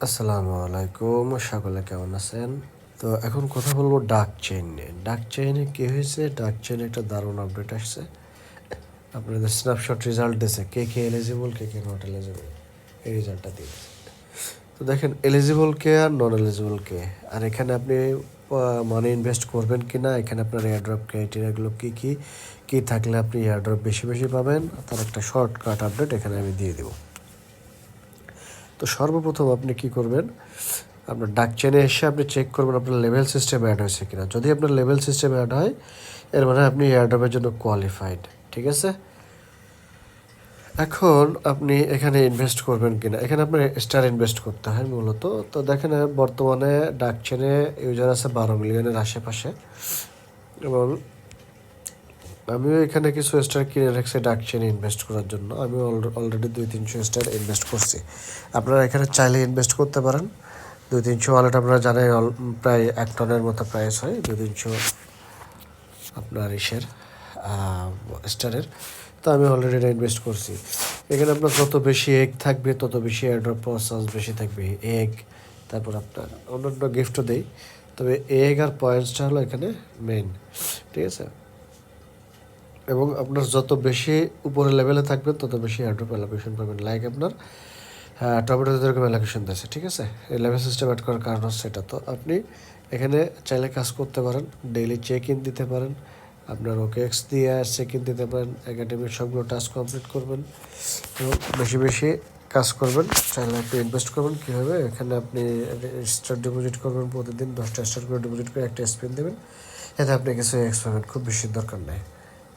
আসসালামু আলাইকুম, সকলে কেমন আছেন? তো এখন কথা বলবো ডাক চেইন নিয়ে। ডাক চেইনে কি হয়েছে? ডাক চেইনে একটা দারুণ আপডেট আসছে। আপনাদের স্ন্যাপশট রেজাল্ট দিয়েছে, কে কে এলিজিবল, কে কে নট এলিজিবল, এই রেজাল্টটা দিয়ে দিয়েছে। তো দেখেন এলিজিবল কে আর নন এলিজিবল কে, আর এখানে আপনি মানি ইনভেস্ট করবেন কি না, এখানে আপনার এয়ারড্রপ ক্রাইটেরিয়াগুলো কী কী কী থাকলে আপনি এয়ারড্রপ বেশি বেশি পাবেন, তার একটা শর্টকাট আপডেট এখানে আমি দিয়ে দেবো। তো সর্বপ্রথম আপনি কি করবেন, আপনার ডাক চেনে এসে আপনি চেক করবেন আপনার লেভেল সিস্টেম অ্যাড হয়েছে কিনা। যদি আপনার লেভেল সিস্টেম অ্যাড হয়, এর মানে আপনি এয়ারড্রপের জন্য কোয়ালিফাইড, ঠিক আছে। এখন আপনি এখানে ইনভেস্ট করবেন কিনা, এখানে আপনার স্টার ইনভেস্ট করতে হয় মূলত। তো দেখেন বর্তমানে ডাক চেনে ইউজার আছে 12 মিলিয়নের আশেপাশে, এবং আমিও এখানে কিছু স্টার কিনে রাখছি ডাক চেনে ইনভেস্ট করার জন্য। আমি অলরেডি 200-300 স্টার ইনভেস্ট করছি। আপনারা এখানে চাইলে ইনভেস্ট করতে পারেন। 200-300 ওয়ালেট আপনারা জানেন প্রায় 1 টনের মতো প্রাইস হয় 200-300 আপনার স্টারের। তো আমি অলরেডি এটা ইনভেস্ট করছি। এখানে আপনার যত বেশি এগ থাকবে তত বেশি এয়ারড্রপ প্রসেস বেশি থাকবে। এগ, তারপর আপনার অন্যান্য গিফটও দেই, তবে এগ আর পয়েন্টসটা হলো এখানে মেইন, ঠিক আছে। এবং আপনার যত বেশি উপরে লেভেলে থাকবেন তত বেশি এয়ারড্রপ অ্যালোকেশন পাবেন। লাইক আপনার টমেটো যেরকম অ্যালোকেশন দিয়েছে, ঠিক আছে। এই লেভেল সিস্টেম অ্যাড করার কারণ হচ্ছে এটা। তো আপনি এখানে চাইলে কাজ করতে পারেন, ডেইলি চেক ইন দিতে পারেন, আপনার ওকেএক্স দিয়ে চেক ইন দিতে পারেন, একাডেমির সবগুলো টাস্ক কমপ্লিট করবেন এবং বেশি বেশি কাজ করবেন। চাইলে আপনি ইনভেস্ট করবেন কীভাবে, এখানে আপনি স্টার ডিপোজিট করবেন, প্রতিদিন 10টা স্টার করে ডিপোজিট করে একটা স্পিন দেবেন, এতে আপনি কিছু এক্স পাবেন, খুব বেশি দরকার নেই।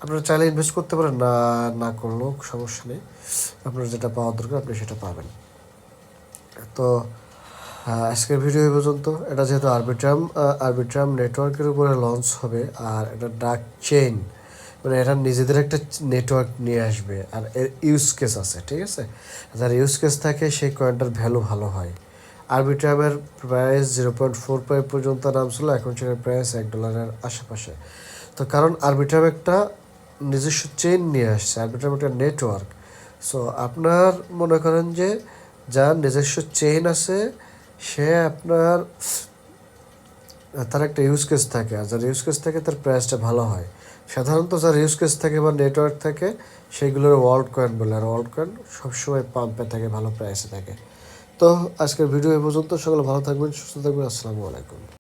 আপনারা চাইলে ইনভেস্ট করতে পারেন, না না করলেও সমস্যা নেই। আপনার যেটা পাওয়ার দরকার আপনি সেটা পাবেন। তো আজকের ভিডিও এই পর্যন্ত। এটা যেহেতু আরবিট্রাম নেটওয়ার্কের উপরে লঞ্চ হবে, আর এটা ডাক চেইন মানে এটা নিজেদের একটা নেটওয়ার্ক নিয়ে আসবে, আর এর ইউজ কেস আছে, ঠিক আছে। যার ইউজ কেস থাকে সেই কয়েনটার ভ্যালু ভালো হয়। আরবিট্রামের প্রাইস 0.45 পর্যন্ত নামছিল, এখন সেটার প্রাইস $1 আশেপাশে। তো কারণ আরবিট্রাম একটা নিজস্ব চেইন নিয়ে আসছে, আরবিট্রাম একটা নেটওয়ার্ক। সো আপনার মনে করেন যে যার নিজস্ব চেইন আছে, সে আপনার তার একটা ইউজ কেস থাকে, আর যার ইউজ কেস থাকে তার প্রাইসটা ভালো হয়। সাধারণত যার ইউজ কেস থাকে বা নেটওয়ার্ক থাকে সেইগুলোর ওয়ার্ল্ড কয়েন বলে, আর ওয়ার্ল্ড কয়েন সবসময় পাম্পে থাকে, ভালো প্রাইসে থাকে। তো আজকের ভিডিও এ পর্যন্ত। সকলে ভালো থাকবেন, সুস্থ থাকবেন। আসসালামু আলাইকুম।